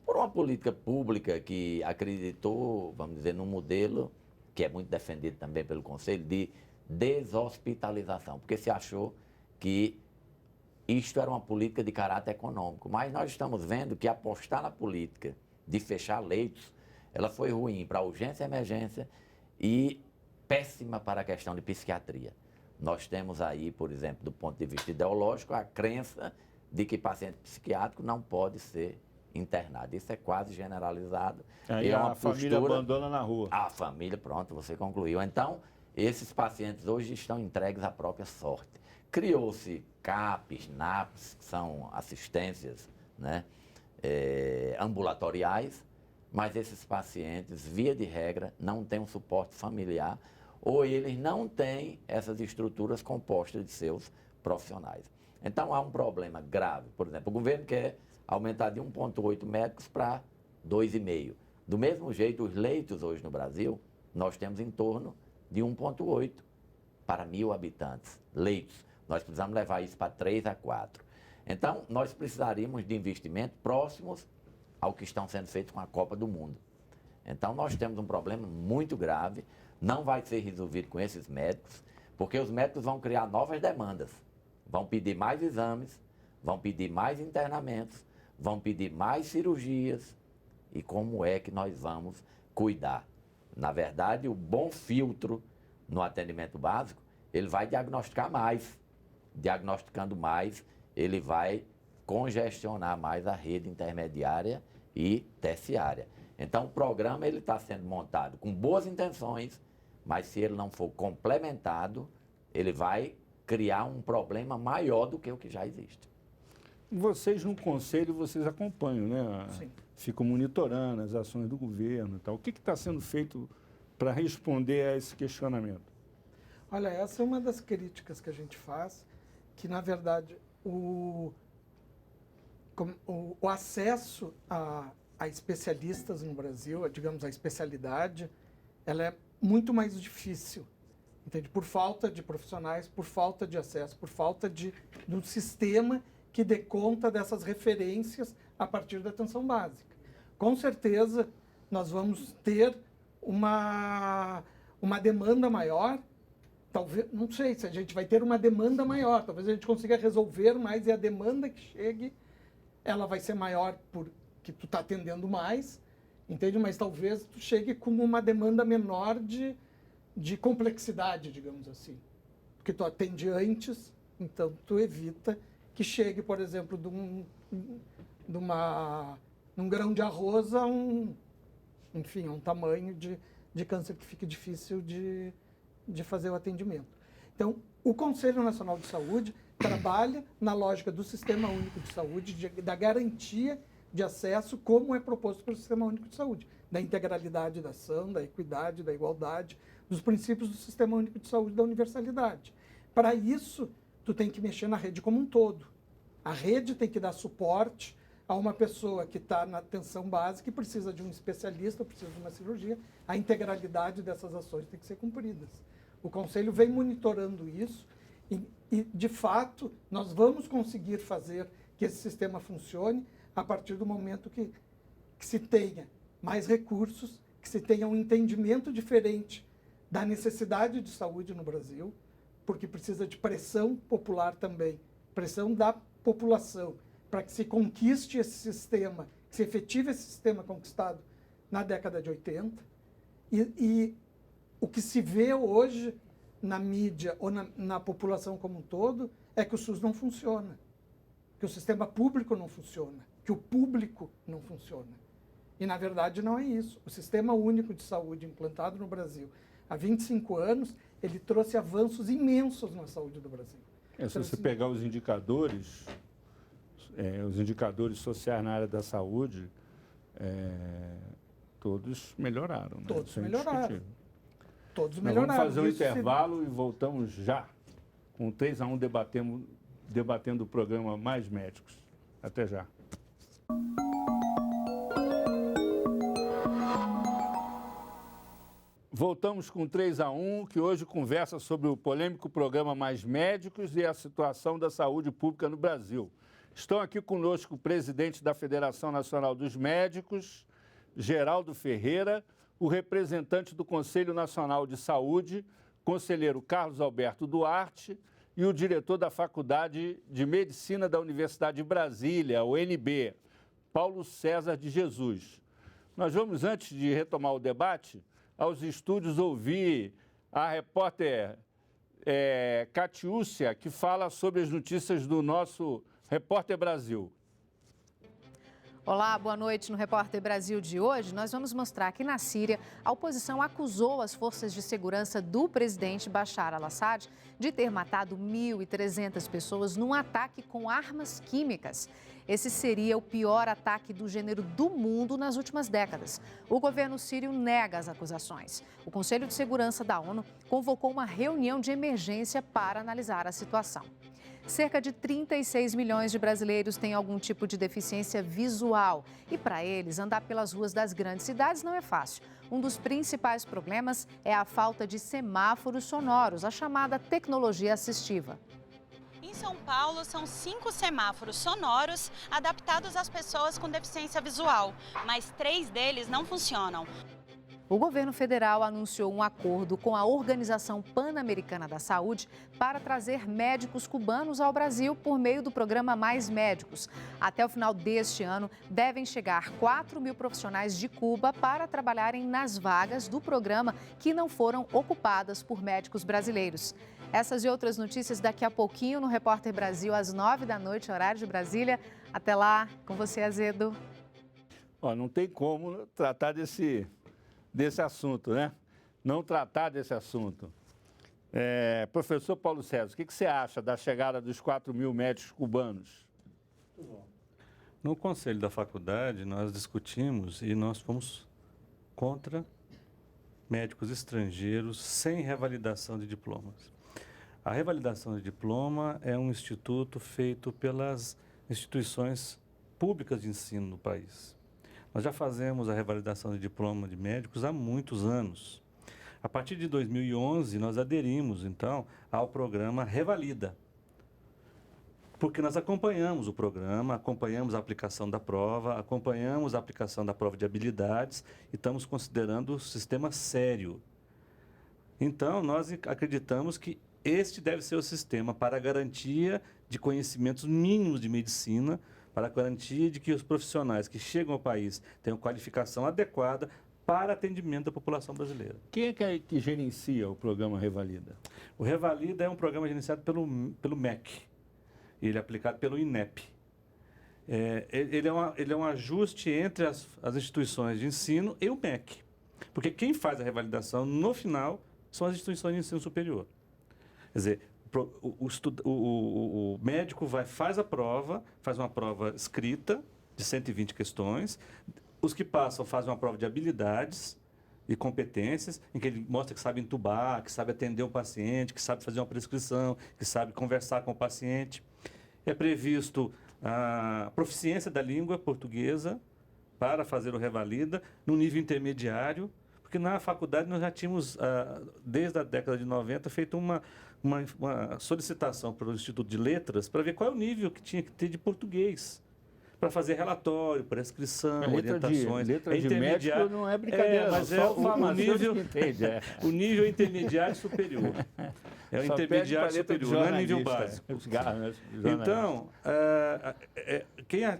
Speaker 4: Por uma política pública que acreditou, vamos dizer, num modelo, que é muito defendido também pelo Conselho, de deshospitalização, porque se achou que isto era uma política de caráter econômico, mas nós estamos vendo que apostar na política de fechar leitos, ela foi ruim para a urgência e emergência e péssima para a questão de psiquiatria. Nós temos aí, por exemplo, do ponto de vista ideológico, a crença de que paciente psiquiátrico não pode ser internado. Isso é quase generalizado.
Speaker 1: Aí a família abandona na rua.
Speaker 4: A família, pronto, você concluiu. Então, esses pacientes hoje estão entregues à própria sorte. Criou-se CAPs, NAPs, que são assistências, né, ambulatoriais, mas esses pacientes, via de regra, não têm um suporte familiar ou eles não têm essas estruturas compostas de seus profissionais. Então, há um problema grave. Por exemplo, o governo quer aumentar de 1,8 médicos para 2,5. Do mesmo jeito, os leitos hoje no Brasil, nós temos em torno de 1,8 para 1.000 habitantes, leitos. Nós precisamos levar isso para 3 a 4. Então, nós precisaríamos de investimentos próximos ao que estão sendo feitos com a Copa do Mundo. Então, nós temos um problema muito grave, não vai ser resolvido com esses médicos, porque os médicos vão criar novas demandas, vão pedir mais exames, vão pedir mais internamentos, vão pedir mais cirurgias. E como é que nós vamos cuidar? Na verdade, o bom filtro no atendimento básico, ele vai diagnosticar mais. Diagnosticando mais, ele vai congestionar mais a rede intermediária e terciária. Então, o programa está sendo montado com boas intenções, mas se ele não for complementado, ele vai criar um problema maior do que o que já existe.
Speaker 1: Vocês no Conselho, vocês acompanham, né?
Speaker 5: Sim.
Speaker 1: Ficam monitorando as ações do governo e tal. O que está sendo feito para responder a esse questionamento?
Speaker 5: Olha, essa é uma das críticas que a gente faz, que, na verdade, o acesso a especialistas no Brasil, digamos, a especialidade, ela é muito mais difícil, entende? Por falta de profissionais, por falta de acesso, por falta de um sistema que dê conta dessas referências a partir da atenção básica. Com certeza, nós vamos ter uma demanda maior. Talvez, não sei se a gente vai ter uma demanda maior, talvez a gente consiga resolver mais e a demanda que chegue, ela vai ser maior porque tu está atendendo mais, entende? Mas talvez tu chegue com uma demanda menor de complexidade, digamos assim. Porque tu atende antes, então tu evita que chegue, por exemplo, num grão de arroz a um tamanho de câncer que fica difícil de fazer o atendimento. Então, o Conselho Nacional de Saúde trabalha na lógica do Sistema Único de Saúde, da garantia de acesso, como é proposto pelo Sistema Único de Saúde, da integralidade da ação, da equidade, da igualdade, dos princípios do Sistema Único de Saúde, da universalidade. Para isso, tu tem que mexer na rede como um todo. A rede tem que dar suporte a uma pessoa que está na atenção básica e precisa de um especialista, precisa de uma cirurgia. A integralidade dessas ações tem que ser cumpridas. O Conselho vem monitorando isso e, de fato, nós vamos conseguir fazer que esse sistema funcione a partir do momento que se tenha mais recursos, que se tenha um entendimento diferente da necessidade de saúde no Brasil, porque precisa de pressão popular também, pressão da população, para que se conquiste esse sistema, que se efetive esse sistema conquistado na década de 80. E o que se vê hoje na mídia ou na população como um todo é que o SUS não funciona, que o sistema público não funciona, que o público não funciona. E, na verdade, não é isso. O Sistema Único de Saúde implantado no Brasil há 25 anos, ele trouxe avanços imensos na saúde do Brasil.
Speaker 1: Se você pegar os indicadores sociais na área da saúde, todos melhoraram. Né?
Speaker 5: Todos melhoraram. Todos
Speaker 1: Nós
Speaker 5: melhoraram.
Speaker 1: Vamos fazer um intervalo e voltamos já com o 3-1 debatendo o programa Mais Médicos. Até já. Voltamos com 3-1, que hoje conversa sobre o polêmico programa Mais Médicos e a situação da saúde pública no Brasil. Estão aqui conosco o presidente da Federação Nacional dos Médicos, Geraldo Ferreira, o representante do Conselho Nacional de Saúde, conselheiro Carlos Alberto Duarte, e o diretor da Faculdade de Medicina da Universidade de Brasília, UNB, Paulo César de Jesus. Nós vamos, antes de retomar o debate, aos estúdios ouvir a repórter Catiúcia, que fala sobre as notícias do nosso Repórter Brasil.
Speaker 8: Olá, boa noite. No Repórter Brasil de hoje, nós vamos mostrar que na Síria, a oposição acusou as forças de segurança do presidente Bashar al-Assad de ter matado 1.300 pessoas num ataque com armas químicas. Esse seria o pior ataque do gênero do mundo nas últimas décadas. O governo sírio nega as acusações. O Conselho de Segurança da ONU convocou uma reunião de emergência para analisar a situação. Cerca de 36 milhões de brasileiros têm algum tipo de deficiência visual. E para eles, andar pelas ruas das grandes cidades não é fácil. Um dos principais problemas é a falta de semáforos sonoros, a chamada tecnologia assistiva.
Speaker 9: Em São Paulo, são 5 semáforos sonoros adaptados às pessoas com deficiência visual, mas 3 deles não funcionam.
Speaker 8: O governo federal anunciou um acordo com a Organização Pan-Americana da Saúde para trazer médicos cubanos ao Brasil por meio do programa Mais Médicos. Até o final deste ano, devem chegar 4.000 profissionais de Cuba para trabalharem nas vagas do programa que não foram ocupadas por médicos brasileiros. Essas e outras notícias daqui a pouquinho no Repórter Brasil, às 9 da noite, horário de Brasília. Até lá, com você, Azedo.
Speaker 1: Não tem como tratar desse assunto, né? Não tratar desse assunto. Professor Paulo César, o que você acha da chegada dos 4.000 médicos cubanos?
Speaker 6: No conselho da faculdade, nós discutimos e nós fomos contra médicos estrangeiros sem revalidação de diplomas. A revalidação de diploma é um instituto feito pelas instituições públicas de ensino no país. Nós já fazemos a revalidação de diploma de médicos há muitos anos. A partir de 2011, nós aderimos, então, ao programa Revalida. Porque nós acompanhamos o programa, acompanhamos a aplicação da prova, acompanhamos a aplicação da prova de habilidades e estamos considerando o sistema sério. Então, nós acreditamos que este deve ser o sistema para a garantia de conhecimentos mínimos de medicina, para a garantia de que os profissionais que chegam ao país tenham qualificação adequada para atendimento da população brasileira.
Speaker 1: Quem é que gerencia o programa Revalida?
Speaker 6: O Revalida é um programa gerenciado pelo MEC. Ele é aplicado pelo INEP. ele é um ajuste entre as instituições de ensino e o MEC. Porque quem faz a revalidação, no final, são as instituições de ensino superior. Quer dizer, o médico faz a prova, faz uma prova escrita de 120 questões. Os que passam fazem uma prova de habilidades e competências, em que ele mostra que sabe entubar, que sabe atender um paciente, que sabe fazer uma prescrição, que sabe conversar com o paciente. É previsto a proficiência da língua portuguesa para fazer o revalida no nível intermediário, porque na faculdade nós já tínhamos, desde a década de 90, feito uma solicitação para o Instituto de Letras para ver qual é o nível que tinha que ter de português, para fazer relatório, prescrição, orientações.
Speaker 1: Letra de médico não é brincadeira,
Speaker 6: mas
Speaker 1: só
Speaker 6: o nível,
Speaker 1: que entende.
Speaker 6: o nível intermediário superior. É o
Speaker 1: Só
Speaker 6: intermediário
Speaker 1: pede pra letra de
Speaker 6: superior, não é nível
Speaker 1: jornalista.
Speaker 6: básico. Então,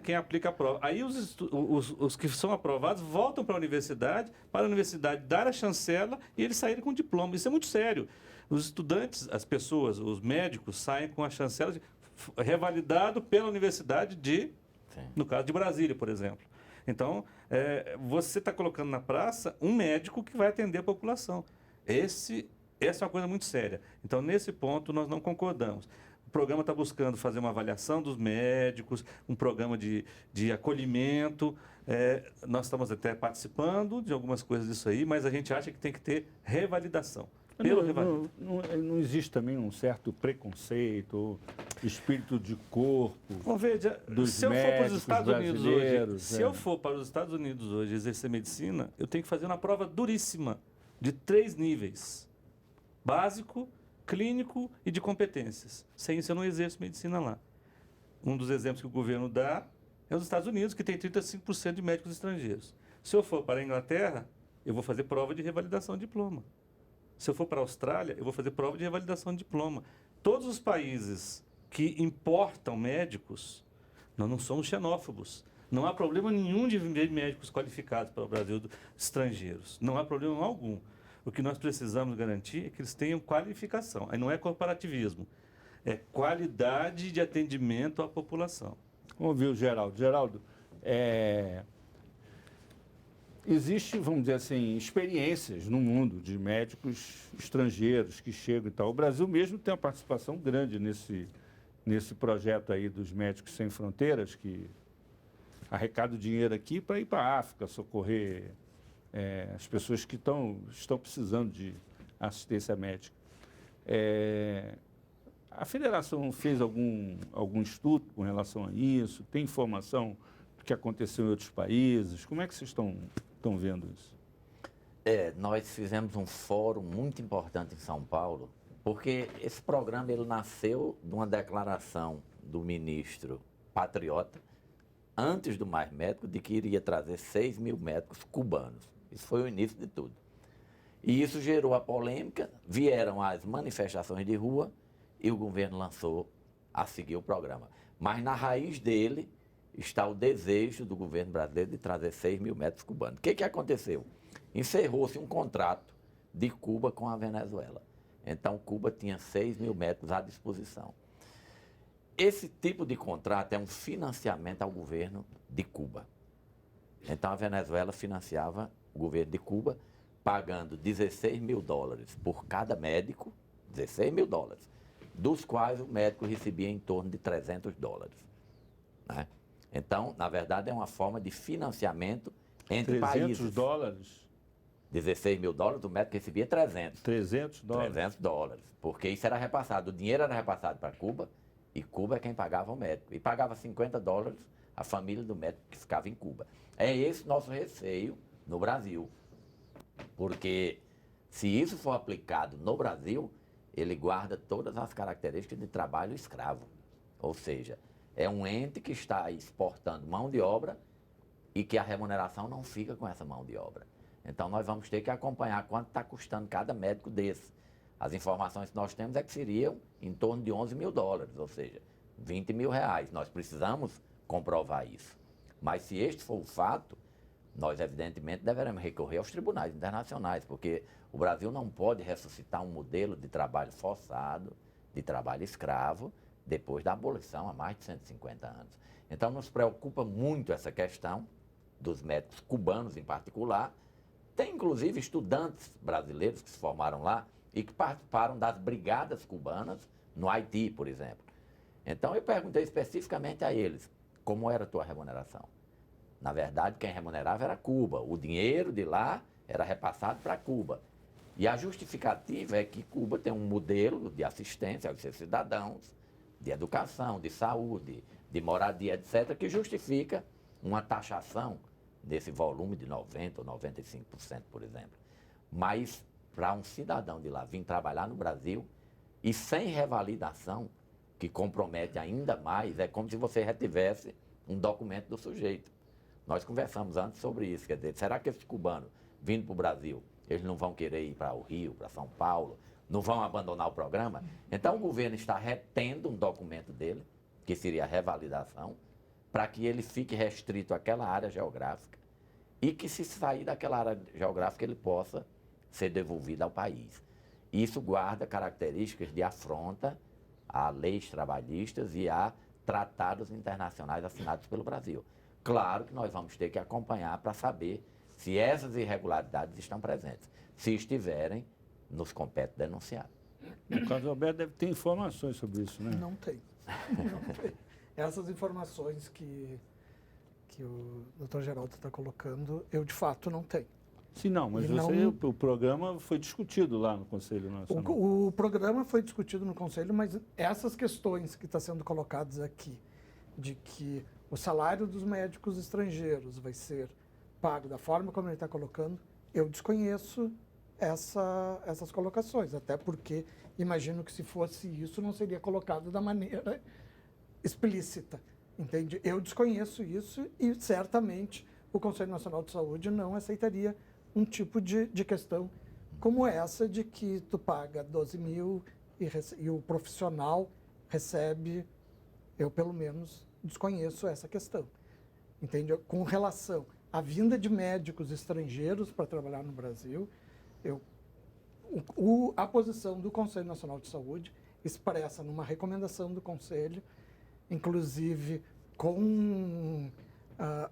Speaker 6: quem aplica a prova? Aí os que são aprovados voltam para a universidade dar a chancela e eles saírem com diploma. Isso é muito sério. Os estudantes, as pessoas, os médicos saem com a chancela revalidado pela universidade no caso de Brasília, por exemplo. Então, você está colocando na praça um médico que vai atender a população. Essa é uma coisa muito séria. Então, nesse ponto, nós não concordamos. O programa está buscando fazer uma avaliação dos médicos, um programa de acolhimento. Nós estamos até participando de algumas coisas disso aí, mas a gente acha que tem que ter revalidação.
Speaker 1: Não existe também um certo preconceito, espírito de corpo dos
Speaker 6: se eu for para os Estados Unidos hoje,
Speaker 1: se
Speaker 6: eu for para os Estados Unidos hoje exercer medicina, eu tenho que fazer uma prova duríssima de 3 níveis: básico, clínico e de competências. Sem isso eu não exerço medicina lá. Um dos exemplos que o governo dá é os Estados Unidos, que tem 35% de médicos estrangeiros. Se eu for para a Inglaterra, eu vou fazer prova de revalidação de diploma. Se eu for para a Austrália, eu vou fazer prova de revalidação de diploma. Todos os países que importam médicos, nós não somos xenófobos. Não há problema nenhum de ver médicos qualificados para o Brasil estrangeiros. Não há problema algum. O que nós precisamos garantir é que eles tenham qualificação. Aí não é corporativismo, é qualidade de atendimento à população.
Speaker 1: Vamos ouvir o Geraldo. Geraldo, existe, vamos dizer assim, experiências no mundo de médicos estrangeiros que chegam e tal. O Brasil mesmo tem uma participação grande nesse projeto aí dos Médicos Sem Fronteiras, que arrecada dinheiro aqui para ir para a África, socorrer as pessoas que estão precisando de assistência médica. A federação fez algum estudo com relação a isso? Tem informação do que aconteceu em outros países? Como é que vocês estão vendo isso?
Speaker 4: Nós fizemos um fórum muito importante em São Paulo, porque esse programa ele nasceu de uma declaração do ministro patriota, antes do Mais Médico, de que iria trazer 6 mil médicos cubanos. Isso foi o início de tudo. E isso gerou a polêmica, vieram as manifestações de rua e o governo lançou a seguir o programa. Mas na raiz dele está o desejo do governo brasileiro de trazer 6 mil médicos cubanos. O que aconteceu? Encerrou-se um contrato de Cuba com a Venezuela. Então, Cuba tinha 6 mil médicos à disposição. Esse tipo de contrato é um financiamento ao governo de Cuba. Então, a Venezuela financiava o governo de Cuba, pagando $16 mil por cada médico, $16 mil, dos quais o médico recebia em torno de $300. Né? Então, na verdade, é uma forma de financiamento entre países.
Speaker 1: $300?
Speaker 4: $16 mil, o médico recebia 300.
Speaker 1: $300?
Speaker 4: $300, porque isso era repassado, o dinheiro era repassado para Cuba, e Cuba é quem pagava o médico. E pagava $50 a família do médico que ficava em Cuba. É esse nosso receio no Brasil, porque se isso for aplicado no Brasil, ele guarda todas as características de trabalho escravo. Ou seja, é um ente que está exportando mão de obra e que a remuneração não fica com essa mão de obra. Então, nós vamos ter que acompanhar quanto está custando cada médico desse. As informações que nós temos é que seriam em torno de $11 mil, ou seja, R$20 mil. Nós precisamos comprovar isso. Mas se este for o fato, nós evidentemente deveremos recorrer aos tribunais internacionais, porque o Brasil não pode ressuscitar um modelo de trabalho forçado, de trabalho escravo, depois da abolição, há mais de 150 anos. Então, nos preocupa muito essa questão dos médicos cubanos em particular. Tem, inclusive, estudantes brasileiros que se formaram lá e que participaram das brigadas cubanas no Haiti, por exemplo. Então, eu perguntei especificamente a eles, como era a tua remuneração? Na verdade, quem remunerava era Cuba. O dinheiro de lá era repassado para Cuba. E a justificativa é que Cuba tem um modelo de assistência aos seus cidadãos, de educação, de saúde, de moradia, etc., que justifica uma taxação nesse volume de 90% ou 95%, por exemplo. Mas, para um cidadão de lá vir trabalhar no Brasil e sem revalidação, que compromete ainda mais, é como se você retivesse um documento do sujeito. Nós conversamos antes sobre isso, quer dizer, será que esse cubano vindo para o Brasil, eles não vão querer ir para o Rio, para São Paulo, não vão abandonar o programa? Então o governo está retendo um documento dele, que seria a revalidação, para que ele fique restrito àquela área geográfica e que, se sair daquela área geográfica, ele possa ser devolvido ao país. Isso guarda características de afronta a leis trabalhistas e a tratados internacionais assinados pelo Brasil. Claro que nós vamos ter que acompanhar para saber se essas irregularidades estão presentes. Se estiverem, nos compete denunciar.
Speaker 1: O Carlos Alberto deve ter informações sobre isso, né?
Speaker 5: Não tem. Não tem. Essas informações que o Dr. Geraldo está colocando, eu de fato não tenho.
Speaker 1: Sim, não, mas o programa foi discutido lá no Conselho Nacional.
Speaker 5: O programa foi discutido no Conselho, mas essas questões que estão sendo colocadas aqui, de que o salário dos médicos estrangeiros vai ser pago da forma como ele está colocando, eu desconheço essas colocações, até porque imagino que se fosse isso não seria colocado da maneira explícita, entende? Eu desconheço isso e certamente o Conselho Nacional de Saúde não aceitaria um tipo de questão como essa de que tu paga 12 mil e o profissional recebe, eu pelo menos desconheço essa questão, entende? Com relação à vinda de médicos estrangeiros para trabalhar no Brasil, a posição do Conselho Nacional de Saúde expressa numa recomendação do Conselho, inclusive com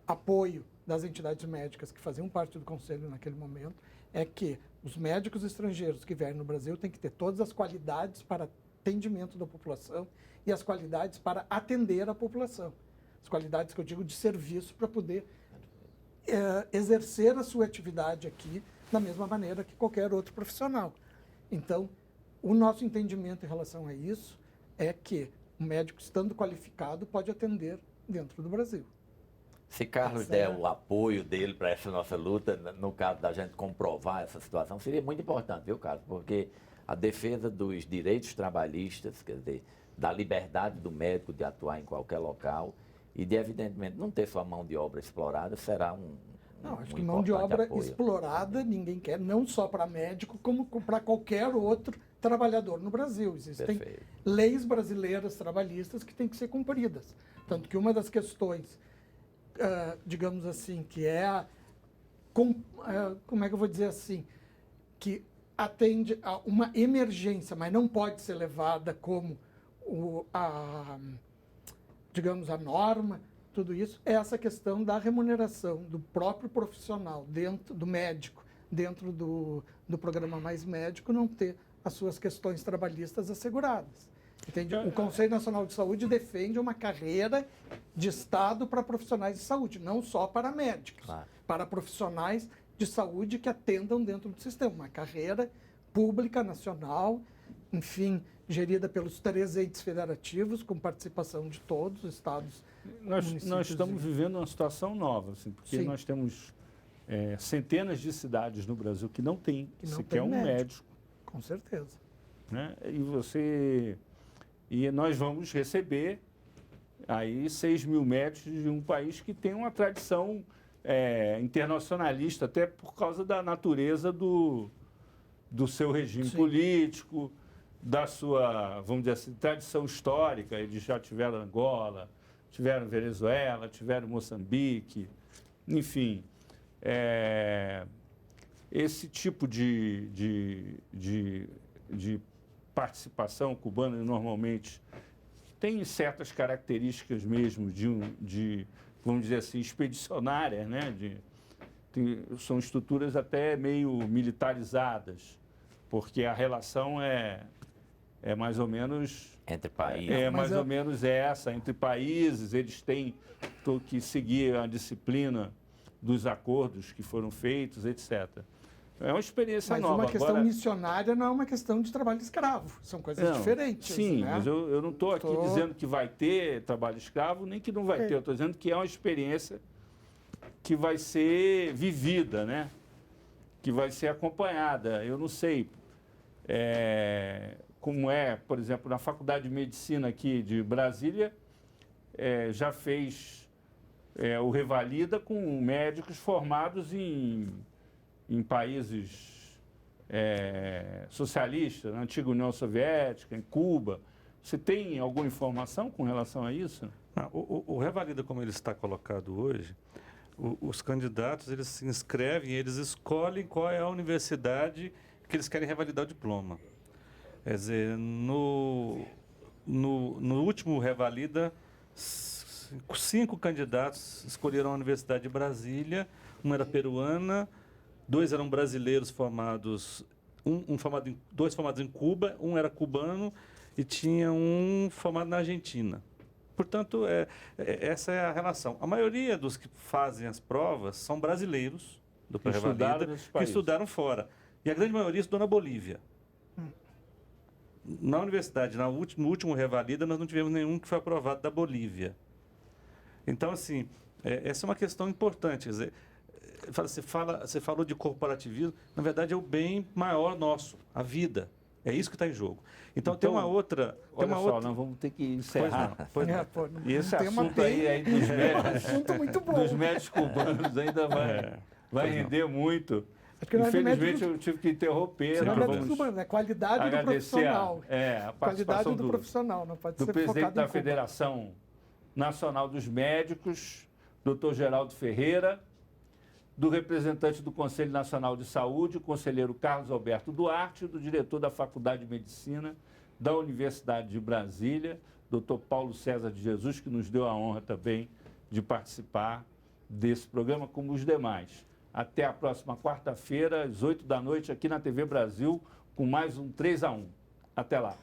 Speaker 5: apoio das entidades médicas que faziam parte do Conselho naquele momento, é que os médicos estrangeiros que vierem no Brasil têm que ter todas as qualidades para atendimento da população e as qualidades para atender a população. As qualidades que eu digo de serviço para poder exercer a sua atividade aqui da mesma maneira que qualquer outro profissional. Então, o nosso entendimento em relação a isso é que o médico, estando qualificado, pode atender dentro do Brasil.
Speaker 4: Se Carlos der o apoio dele para essa nossa luta, no caso da gente comprovar essa situação, seria muito importante, viu, Carlos? Porque a defesa dos direitos trabalhistas, quer dizer, da liberdade do médico de atuar em qualquer local e de, evidentemente, não ter sua mão de obra explorada, será
Speaker 5: Não, acho que mão de obra
Speaker 4: apoio.
Speaker 5: Explorada ninguém quer, não só para médico, como para qualquer outro trabalhador no Brasil. Existem leis brasileiras trabalhistas que têm que ser cumpridas. Tanto que uma das questões, digamos assim, que é como é que eu vou dizer assim, que atende a uma emergência, mas não pode ser levada como digamos, a norma, tudo isso, é essa questão da remuneração do próprio profissional, do médico, dentro do programa Mais Médico, não ter as suas questões trabalhistas asseguradas. Entende? O Conselho Nacional de Saúde defende uma carreira de Estado para profissionais de saúde, não só para médicos, para profissionais de saúde que atendam dentro do sistema. Uma carreira pública, nacional, enfim, gerida pelos 3 entes federativos, com participação de todos os estados.
Speaker 1: Nós estamos vivendo uma situação nova, assim, porque
Speaker 5: Sim.
Speaker 1: nós temos centenas de cidades no Brasil que não tem sequer um médico.
Speaker 5: Com certeza.
Speaker 1: Né? E nós vamos receber aí 6 mil médicos de um país que tem uma tradição internacionalista, até por causa da natureza do seu regime
Speaker 5: Sim.
Speaker 1: político, da sua, vamos dizer assim, tradição histórica. Eles já tiveram Angola, tiveram Venezuela, tiveram Moçambique, enfim. Esse tipo de participação cubana normalmente tem certas características mesmo de vamos dizer assim, expedicionárias, né? São estruturas até meio militarizadas, porque a relação é mais ou menos...
Speaker 4: Entre países.
Speaker 1: Mais ou menos essa, entre países, eles têm que seguir a disciplina dos acordos que foram feitos, etc. É uma experiência nova.
Speaker 5: Mas uma questão missionária não é uma questão de trabalho escravo, são coisas diferentes.
Speaker 1: Sim,
Speaker 5: né?
Speaker 1: mas eu não estou aqui dizendo que vai ter trabalho escravo, nem que não vai ter, eu estou dizendo que é uma experiência que vai ser vivida, né? Que vai ser acompanhada. Eu não sei como é, por exemplo, na Faculdade de Medicina aqui de Brasília, já fez o Revalida com médicos formados em países socialistas, na antiga União Soviética, em Cuba. Você tem alguma informação com relação a isso?
Speaker 6: Não, o Revalida, como ele está colocado hoje, os candidatos eles se inscrevem, eles escolhem qual é a universidade que eles querem revalidar o diploma. Quer dizer, no último Revalida, 5 candidatos escolheram a Universidade de Brasília, uma era peruana, 2 eram brasileiros formados, dois formados em Cuba, um era cubano e tinha um formado na Argentina. Portanto, essa é a relação. A maioria dos que fazem as provas são brasileiros do pré-revalida que estudaram fora. E a grande maioria estudou na Bolívia. Na universidade, no último Revalida, nós não tivemos nenhum que foi aprovado da Bolívia. Então, assim, essa é uma questão importante. Quer dizer, você falou de corporativismo, na verdade é o bem maior nosso, a vida. É isso que está em jogo. Então tem uma outra...
Speaker 1: Olha só, nós vamos ter que encerrar.
Speaker 6: Pois não.
Speaker 1: E esse assunto aí dos médicos,
Speaker 5: assunto muito bom.
Speaker 1: dos médicos cubanos ainda vai render muito. Infelizmente eu tive que interromper.
Speaker 5: Não é cubano, é qualidade do profissional.
Speaker 1: A participação
Speaker 5: qualidade do profissional, não pode
Speaker 1: do
Speaker 5: ser
Speaker 1: presidente
Speaker 5: focado
Speaker 1: da
Speaker 5: em Cuba.
Speaker 1: Federação Nacional dos Médicos, Dr. Geraldo Ferreira, do representante do Conselho Nacional de Saúde, o conselheiro Carlos Alberto Duarte, e do diretor da Faculdade de Medicina da Universidade de Brasília, Dr. Paulo César de Jesus, que nos deu a honra também de participar desse programa, como os demais. Até a próxima quarta-feira, às 8 da noite, aqui na TV Brasil, com mais um 3 a 1. Até lá.